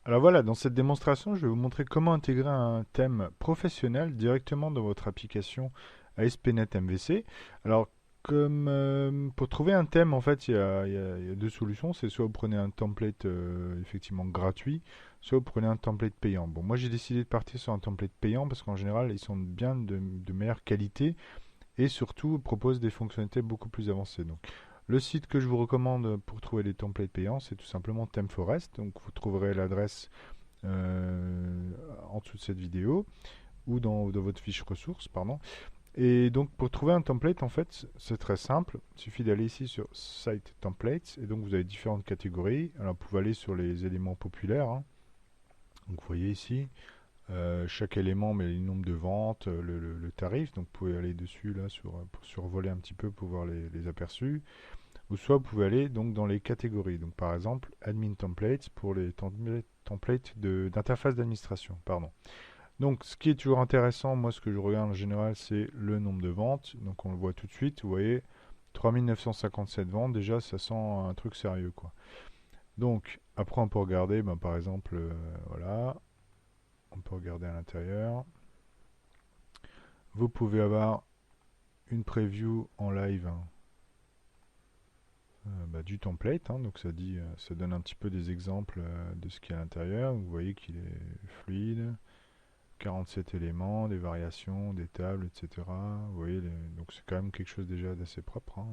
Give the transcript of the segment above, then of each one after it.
Alors voilà, dans cette démonstration, je vais vous montrer comment intégrer un thème professionnel directement dans votre application ASP.NET MVC. Alors, pour trouver un thème, en fait, il y a deux solutions. C'est soit vous prenez un template effectivement gratuit, soit vous prenez un template payant. Bon, moi j'ai décidé de partir sur un template payant parce qu'en général, ils sont bien de meilleure qualité et surtout proposent des fonctionnalités beaucoup plus avancées. Donc, le site que je vous recommande pour trouver les templates payants, c'est tout simplement ThemeForest. Donc, vous trouverez l'adresse en dessous de cette vidéo ou dans votre fiche ressources, pardon. Et donc pour trouver un template, en fait, c'est très simple. Il suffit d'aller ici sur Site Templates et donc vous avez différentes catégories. Alors vous pouvez aller sur les éléments populaires, hein. Donc vous voyez ici, chaque élément met le nombre de ventes, le tarif. Donc vous pouvez aller dessus là pour survoler un petit peu pour voir les aperçus. Ou soit vous pouvez aller donc dans les catégories. Donc par exemple, Admin Templates pour les templates d'interface d'administration. Pardon. Donc ce qui est toujours intéressant, moi ce que je regarde en général, c'est le nombre de ventes. Donc on le voit tout de suite, vous voyez, 3957 ventes, déjà ça sent un truc sérieux quoi. Donc après on peut regarder, ben, par exemple, voilà, on peut regarder à l'intérieur. Vous pouvez avoir une preview en live, hein, bah, du template, hein. Donc ça dit, ça donne un petit peu des exemples de ce qu'il y a à l'intérieur. Vous voyez qu'il est fluide, 47 éléments, des variations, des tables, etc. Vous voyez, donc c'est quand même quelque chose déjà d'assez propre, hein.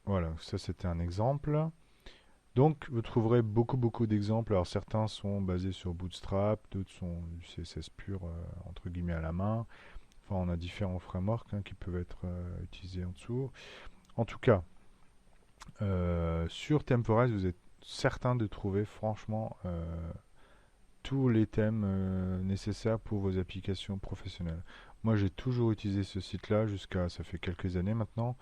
Voilà, ça c'était un exemple. Donc vous trouverez beaucoup d'exemples. Alors certains sont basés sur Bootstrap, d'autres sont du CSS pur entre guillemets à la main. Enfin, on a différents frameworks, hein, qui peuvent être utilisés en dessous. En tout cas, sur ThemeForest, vous êtes certain de trouver franchement tous les thèmes nécessaires pour vos applications professionnelles. Moi, j'ai toujours utilisé ce site-là jusqu'à, ça fait quelques années maintenant,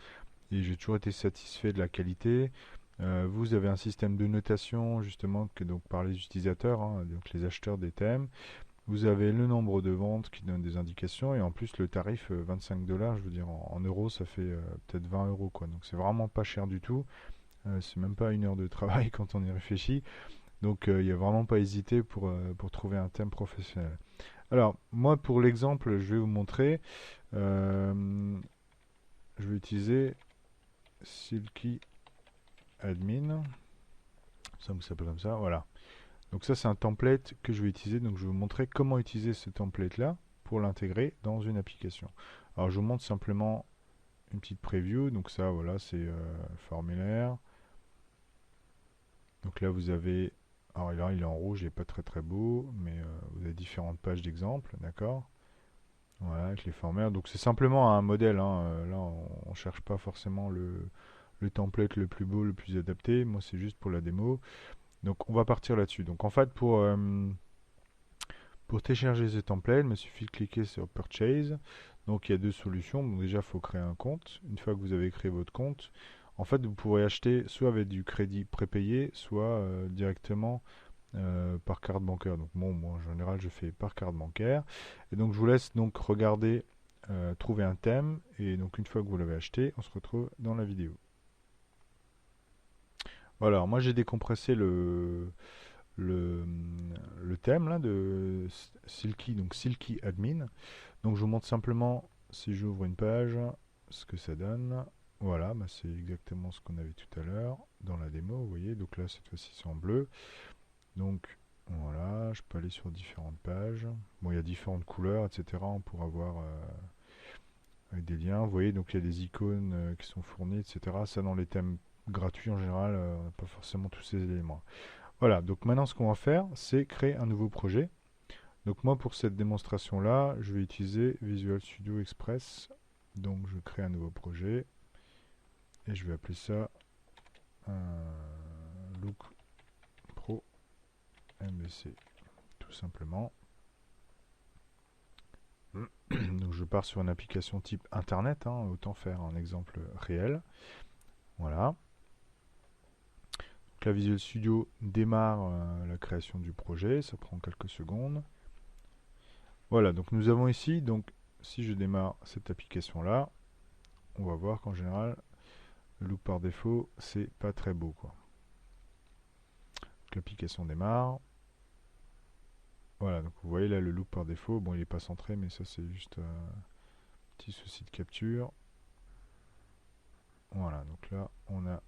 et j'ai toujours été satisfait de la qualité. Vous avez un système de notation justement que donc par les utilisateurs, hein, donc les acheteurs des thèmes. Vous avez le nombre de ventes qui donne des indications et en plus le tarif 25 dollars, je veux dire en euros, ça fait peut-être 20 euros quoi. Donc c'est vraiment pas cher du tout. C'est même pas une heure de travail quand on y réfléchit. Donc il n'y a vraiment pas hésité pour trouver un thème professionnel. Alors moi pour l'exemple, je vais vous montrer. euh, je vais utiliser Silky Admin. Ça s'appelle comme ça, voilà. Donc ça c'est un template que je vais utiliser. Donc je vais vous montrer comment utiliser ce template là pour l'intégrer dans une application. Alors je vous montre simplement une petite preview. Donc ça voilà, c'est formulaire. Donc là vous avez, alors là il est en rouge, il n'est pas très beau, mais vous avez différentes pages d'exemples, d'accord. Voilà, avec les formulaires. Donc c'est simplement un modèle, hein. Là on ne cherche pas forcément le template le plus beau, le plus adapté. Moi c'est juste pour la démo. Donc on va partir là-dessus. Donc en fait pour télécharger ce template, il me suffit de cliquer sur Purchase. Donc il y a deux solutions. Donc déjà il faut créer un compte. Une fois que vous avez créé votre compte, en fait vous pourrez acheter soit avec du crédit prépayé, soit directement par carte bancaire. Donc bon, moi en général je fais par carte bancaire. Et donc je vous laisse donc regarder, trouver un thème. Et donc une fois que vous l'avez acheté, on se retrouve dans la vidéo. Voilà, alors moi j'ai décompressé le, le thème là de Silky, donc Silky Admin. Donc je vous montre simplement, si j'ouvre une page, ce que ça donne. Voilà, bah c'est exactement ce qu'on avait tout à l'heure dans la démo, vous voyez. Donc là cette fois-ci c'est en bleu. Donc voilà, je peux aller sur différentes pages. Bon, il y a différentes couleurs, etc. On pourra voir avec des liens. Vous voyez, donc il y a des icônes qui sont fournies, etc. Ça, dans les thèmes gratuits en général, on n'a pas forcément tous ces éléments. Voilà, donc maintenant ce qu'on va faire, c'est créer un nouveau projet. Donc moi, pour cette démonstration-là, je vais utiliser Visual Studio Express. Donc je crée un nouveau projet et je vais appeler ça Look Pro MVC, tout simplement. Donc je pars sur une application type internet, hein, autant faire un exemple réel. Voilà. Donc la Visual Studio démarre la création du projet, ça prend quelques secondes. Voilà, donc nous avons ici, donc si je démarre cette application là, on va voir qu'en général le look par défaut c'est pas très beau quoi. Donc l'application démarre. Voilà, donc vous voyez là le loop par défaut. Bon, il n'est pas centré, mais ça c'est juste un petit souci de capture. Voilà, donc là on a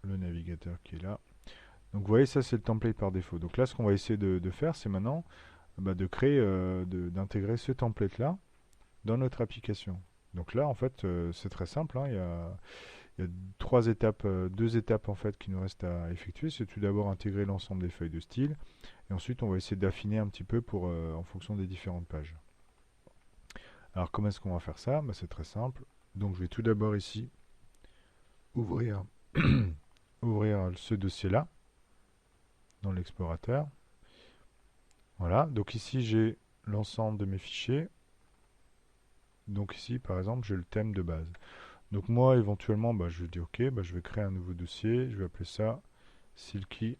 le navigateur qui est là. Donc vous voyez, ça c'est le template par défaut. Donc là, ce qu'on va essayer de faire, c'est maintenant de créer, d'intégrer ce template là dans notre application. Donc là, en fait, c'est très simple, hein. Il y a trois étapes, deux étapes en fait qui nous restent à effectuer. C'est tout d'abord intégrer l'ensemble des feuilles de style, et ensuite on va essayer d'affiner un petit peu en fonction des différentes pages. Alors comment est-ce qu'on va faire ça? C'est très simple. Donc je vais tout d'abord ici ouvrir, ouvrir ce dossier-là dans l'explorateur. Voilà, donc ici j'ai l'ensemble de mes fichiers. Donc ici par exemple j'ai le thème de base. Donc moi éventuellement je vais dire ok, je vais créer un nouveau dossier, je vais appeler ça Silky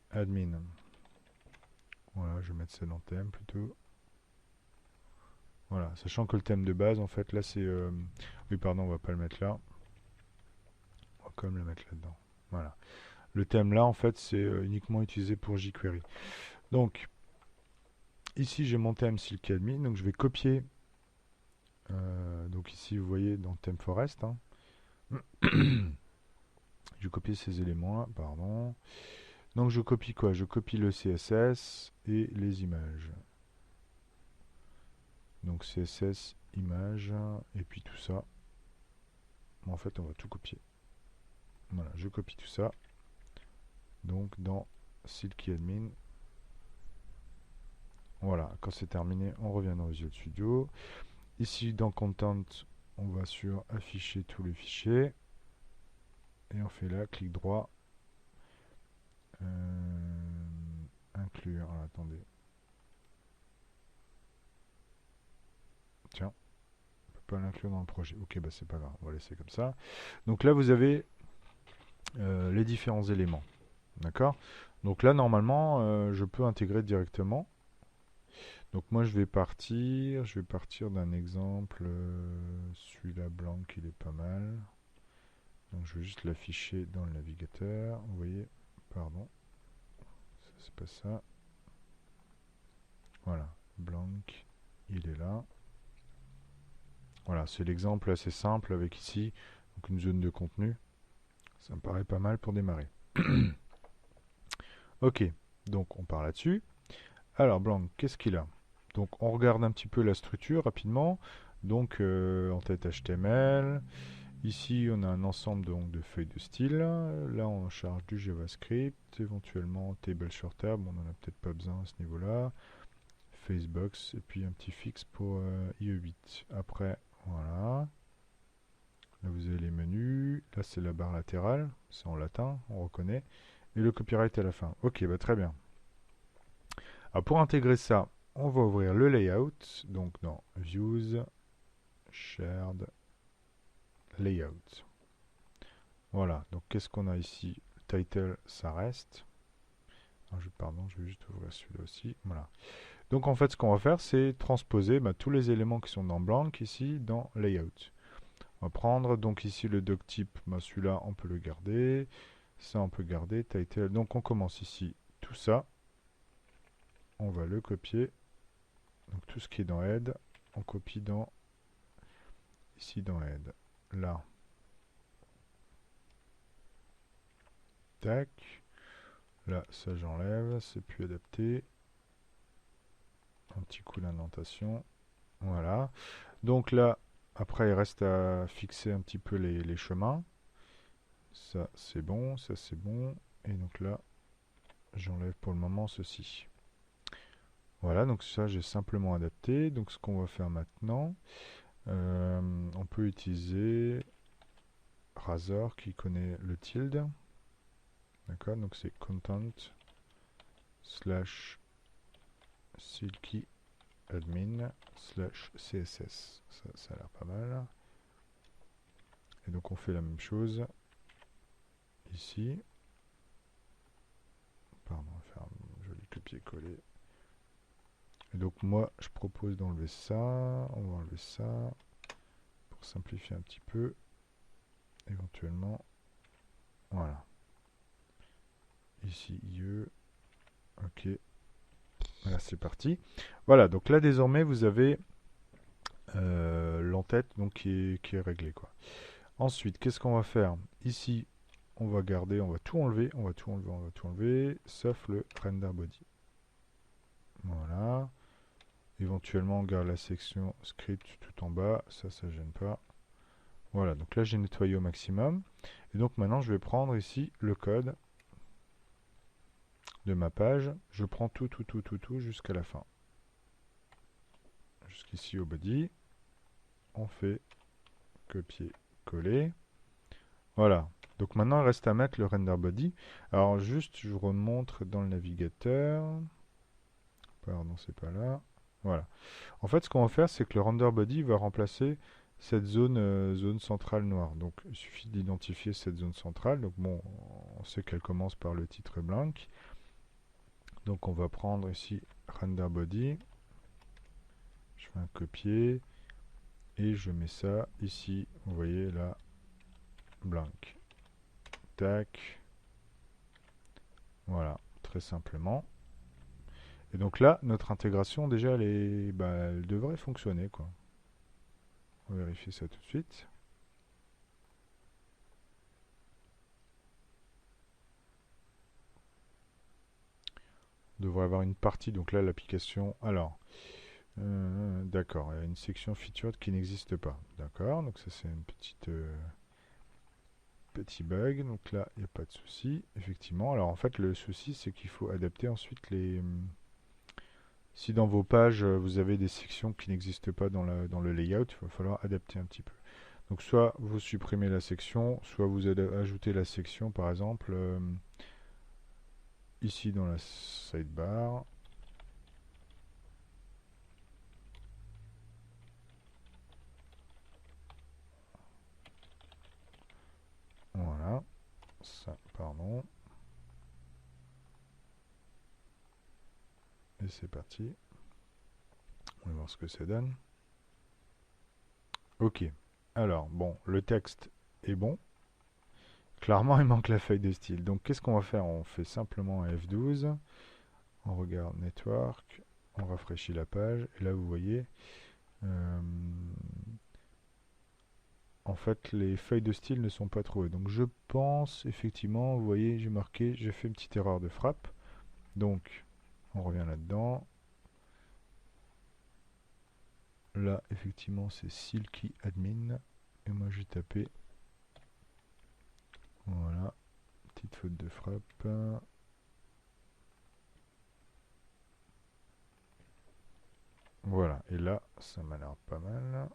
Admin. Voilà, je vais mettre ça dans thème plutôt. Voilà, sachant que le thème de base en fait là c'est... oui pardon, on va pas le mettre là. On va quand même le mettre là-dedans. Voilà. Le thème là en fait c'est uniquement utilisé pour jQuery. Donc ici j'ai mon thème Silky Admin, donc je vais copier. Donc ici vous voyez dans thème forest. Hein. Je vais copier ces éléments-là, pardon. Donc je copie quoi? Je copie le CSS et les images. Donc CSS, images, et puis tout ça. En fait, on va tout copier. Voilà, je copie tout ça. Donc dans Silky Admin. Voilà, quand c'est terminé, on revient dans Visual Studio. Ici, dans Content, on va sur Afficher tous les fichiers. Et on fait là, clic droit. Inclure. Alors, attendez. Tiens, on peut pas l'inclure dans le projet. Ok, c'est pas grave, on va laisser comme ça. Donc là, vous avez les différents éléments. D'accord? Donc là, normalement, je peux intégrer directement. Donc moi, je vais partir d'un exemple. Celui-là, blanc, il est pas mal. Donc je vais juste l'afficher dans le navigateur. Vous voyez? Pardon. Ça, c'est pas ça. Voilà. Blanc, il est là. Voilà, c'est l'exemple assez simple avec ici donc une zone de contenu. Ça me paraît pas mal pour démarrer. Ok, donc on part là-dessus. Alors Blanc, qu'est-ce qu'il a? Donc on regarde un petit peu la structure rapidement. Donc en tête HTML. Ici on a un ensemble donc, de feuilles de style. Là on charge du JavaScript, éventuellement table short tab, on n'en a peut-être pas besoin à ce niveau-là. Facebox et puis un petit fixe pour IE8. Après, voilà. Là vous avez les menus. Là c'est la barre latérale, c'est en latin, on reconnaît. Et le copyright à la fin. Ok, très bien. Alors pour intégrer ça, on va ouvrir le layout, donc dans Views, Shared, Layout. Voilà, donc qu'est-ce qu'on a ici? Le title, ça reste. Pardon, je vais juste ouvrir celui-là aussi. Voilà. Donc en fait, ce qu'on va faire, c'est transposer tous les éléments qui sont dans Blanc ici dans Layout. On va prendre donc ici le doc type, celui-là on peut le garder. Ça on peut garder, title. Donc on commence ici, tout ça. On va le copier. Donc tout ce qui est dans Head, on copie dans ici dans Head. Là. Tac. Là, ça j'enlève, c'est plus adapté. Un petit coup d'indentation. Voilà. Donc là, après il reste à fixer un petit peu les chemins. Ça c'est bon, ça c'est bon. Et donc là, j'enlève pour le moment ceci. Voilà, donc ça j'ai simplement adapté. Donc ce qu'on va faire maintenant, on peut utiliser Razor qui connaît le tilde. D'accord, donc c'est content slash silky admin slash css. Ça a l'air pas mal. Et donc on fait la même chose ici. Pardon, on va faire un joli copier-coller. Et donc moi je propose d'enlever ça. On va enlever ça pour simplifier un petit peu. Éventuellement. Voilà. Ici, IE. Ok. Voilà, c'est parti. Voilà, donc là désormais vous avez l'entête donc qui est réglée quoi. Ensuite, qu'est-ce qu'on va faire? Ici, on va garder, on va tout enlever, on va tout enlever, on va tout enlever, sauf le render body. Voilà. Éventuellement, on garde la section script tout en bas, ça gêne pas. Voilà, donc là j'ai nettoyé au maximum. Et donc maintenant, je vais prendre ici le code de ma page. Je prends tout jusqu'à la fin. Jusqu'ici au body. On fait copier-coller. Voilà. Donc maintenant, il reste à mettre le render body. Alors juste, je vous remontre dans le navigateur. Pardon, c'est pas là. Voilà. En fait, ce qu'on va faire, c'est que le render body va remplacer cette zone centrale noire. Donc, il suffit d'identifier cette zone centrale. Donc, bon, on sait qu'elle commence par le titre blank. Donc, on va prendre ici render body. Je fais un copier. Et je mets ça ici. Vous voyez là, blank. Tac. Voilà, très simplement. Et donc là, notre intégration, déjà, elle devrait fonctionner, quoi. On va vérifier ça tout de suite. On devrait avoir une partie, donc là, l'application... Alors, d'accord, il y a une section featured qui n'existe pas. D'accord, donc ça, c'est une petit bug. Donc là, il n'y a pas de souci, effectivement. Alors, en fait, le souci, c'est qu'il faut adapter ensuite les... Si dans vos pages, vous avez des sections qui n'existent pas dans le layout, il va falloir adapter un petit peu. Donc soit vous supprimez la section, soit vous ajoutez la section par exemple ici dans la sidebar. Voilà, ça, pardon. Et c'est parti. On va voir ce que ça donne. Ok, alors bon, le texte est bon. Clairement, il manque la feuille de style. Donc qu'est-ce qu'on va faire? On fait simplement un F12. On regarde Network. On rafraîchit la page. Et là, vous voyez... en fait, les feuilles de style ne sont pas trouvées. Donc je pense, effectivement, vous voyez, j'ai marqué, j'ai fait une petite erreur de frappe. Donc, on revient là-dedans. Là, effectivement, c'est Silky Admin. Et moi, j'ai tapé. Voilà, petite faute de frappe. Voilà, et là, ça m'a l'air pas mal.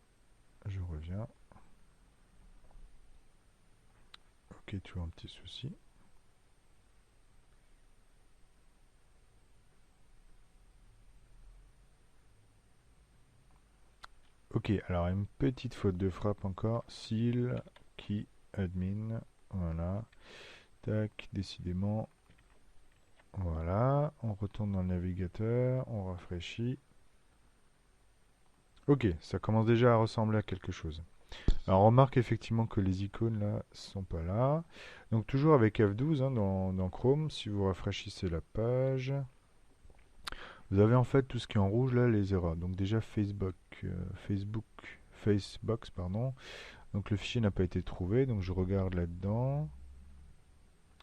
Je reviens. Ok, toujours un petit souci. Ok, alors une petite faute de frappe encore. Silky Admin. Voilà. Tac, décidément. Voilà, on retourne dans le navigateur, on rafraîchit. Ok, ça commence déjà à ressembler à quelque chose. Alors on remarque effectivement que les icônes là sont pas là. Donc toujours avec F12 hein, dans Chrome, si vous rafraîchissez la page, vous avez en fait tout ce qui est en rouge là, les erreurs. Donc déjà Facebox, pardon. Donc le fichier n'a pas été trouvé, donc je regarde là-dedans.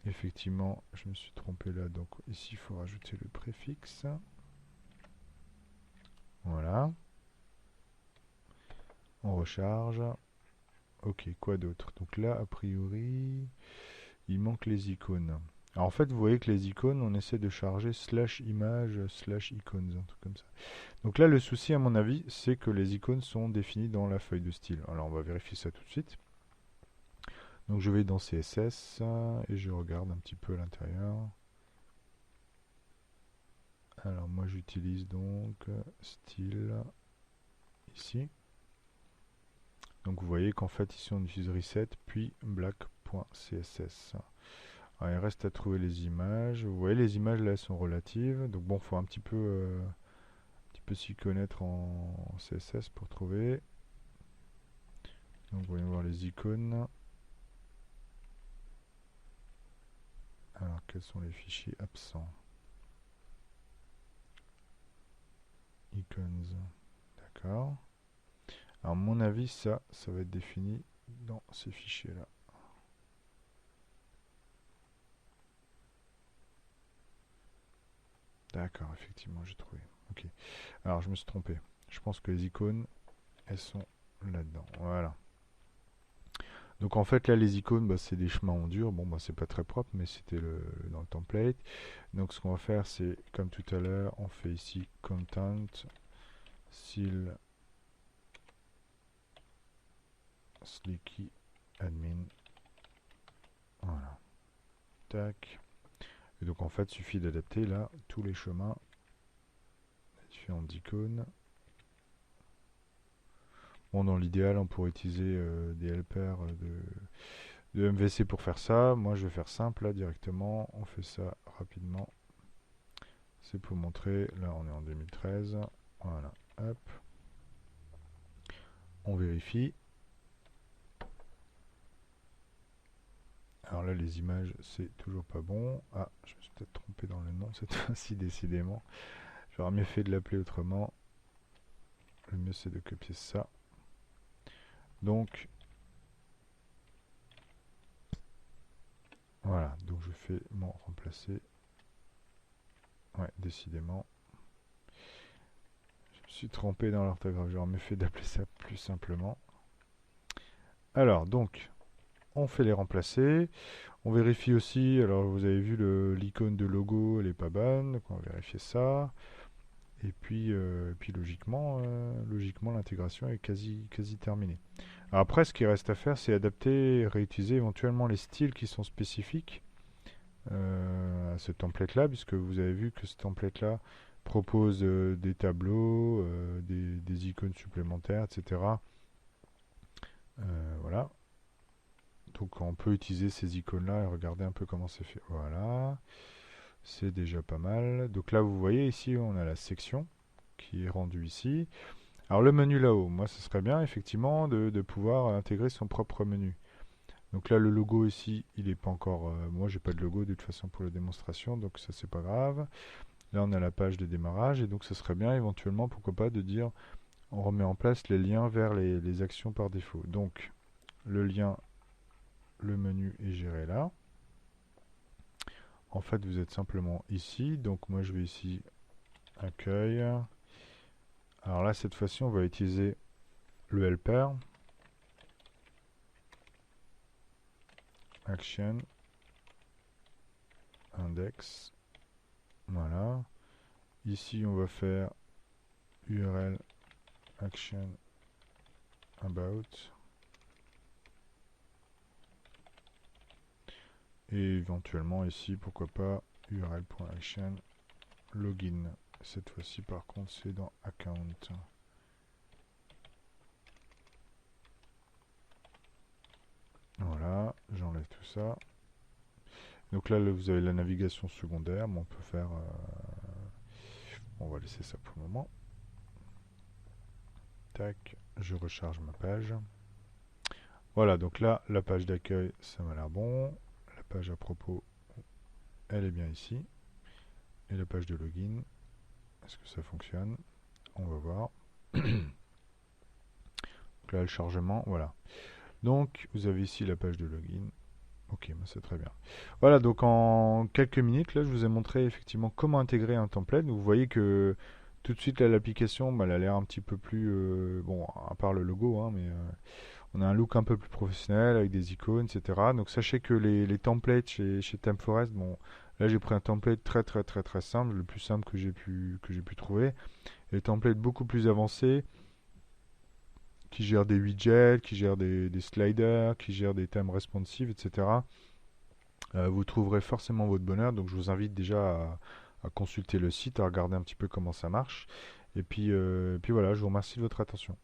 Effectivement, je me suis trompé là, donc ici il faut rajouter le préfixe. Voilà. On recharge. Ok, quoi d'autre? Donc là, a priori, il manque les icônes. Alors en fait, vous voyez que les icônes, on essaie de charger slash image slash icônes, un truc comme ça. Donc là, le souci, à mon avis, c'est que les icônes sont définies dans la feuille de style. Alors on va vérifier ça tout de suite. Donc je vais dans CSS et je regarde un petit peu à l'intérieur. Alors moi, j'utilise donc style ici. Donc vous voyez qu'en fait ici on utilise reset puis black.css. Alors, il reste à trouver les images. Vous voyez les images là elles sont relatives. Donc bon, faut un petit peu s'y connaître en CSS pour trouver. Donc voyons voir les icônes. quels sont les fichiers absents. Icons. D'accord. Alors, à mon avis, ça va être défini dans ces fichiers-là. D'accord, effectivement, j'ai trouvé. Ok. Alors, je me suis trompé. Je pense que les icônes, elles sont là-dedans. Voilà. Donc, en fait, là, les icônes, bah, c'est des chemins en dur. Bon, bah, c'est pas très propre, mais c'était dans le template. Donc, ce qu'on va faire, c'est, comme tout à l'heure, on fait ici content, seal, slicky, admin. Voilà. Tac. Et donc, en fait, il suffit d'adapter, là, tous les chemins, les différentes icônes. Bon, dans l'idéal, on pourrait utiliser des helpers de MVC pour faire ça. Moi, je vais faire simple, là, directement. On fait ça rapidement. C'est pour montrer. Là, on est en 2013. Voilà. Hop. On vérifie. Alors là, les images, c'est toujours pas bon. Ah, je me suis peut-être trompé dans le nom cette fois-ci, décidément. J'aurais mieux fait de l'appeler autrement. Le mieux, c'est de copier ça. Donc, voilà. Donc, je fais mon remplacer. Ouais, décidément. Je me suis trompé dans l'orthographe. J'aurais mieux fait d'appeler ça plus simplement. Alors, donc, on fait les remplacer. On vérifie aussi. Alors, vous avez vu l'icône de logo, elle n'est pas bonne. Donc, on va vérifier ça. Et puis logiquement, l'intégration est quasi terminée. Alors après, ce qui reste à faire, c'est adapter et réutiliser éventuellement les styles qui sont spécifiques à ce template-là, puisque vous avez vu que ce template-là propose des tableaux, des icônes supplémentaires, etc. Voilà. Donc on peut utiliser ces icônes-là et regarder un peu comment c'est fait. Voilà. C'est déjà pas mal. Donc là, vous voyez ici, on a la section qui est rendue ici. Alors le menu là-haut, moi ce serait bien effectivement de pouvoir intégrer son propre menu. Donc là le logo ici, il n'est pas encore... moi j'ai pas de logo de toute façon pour la démonstration, donc ça c'est pas grave. Là on a la page de démarrage et donc ce serait bien éventuellement, pourquoi pas, de dire on remet en place les liens vers les actions par défaut. Donc le lien, le menu est géré là. En fait vous êtes simplement ici, donc moi je vais ici accueil. Alors là cette fois-ci on va utiliser le helper. Action, index, voilà. Ici, on va faire URL, action, about. Et éventuellement ici, pourquoi pas, URL.action, login. Cette fois-ci, par contre, c'est dans account. Voilà, j'enlève tout ça. Donc là, vous avez la navigation secondaire, mais on peut faire... on va laisser ça pour le moment. Tac, je recharge ma page. Voilà, donc là, la page d'accueil, ça m'a l'air bon. La page à propos, elle est bien ici. Et la page de login, est-ce que ça fonctionne? On va voir. Donc là, le chargement, voilà. Donc, vous avez ici la page de login. Ok, bah c'est très bien. Voilà, donc en quelques minutes, là, je vous ai montré effectivement comment intégrer un template. Donc, vous voyez que tout de suite, là, l'application, bah, elle a l'air un petit peu plus... bon, à part le logo, hein, mais on a un look un peu plus professionnel avec des icônes, etc. Donc, sachez que les templates chez ThemeForest, bon, là, j'ai pris un template très simple, le plus simple que j'ai pu trouver. Et les templates beaucoup plus avancés, qui gèrent des widgets, qui gèrent des sliders, qui gèrent des thèmes responsives, etc. Vous trouverez forcément votre bonheur, donc je vous invite déjà à consulter le site, à regarder un petit peu comment ça marche. Et puis voilà, je vous remercie de votre attention.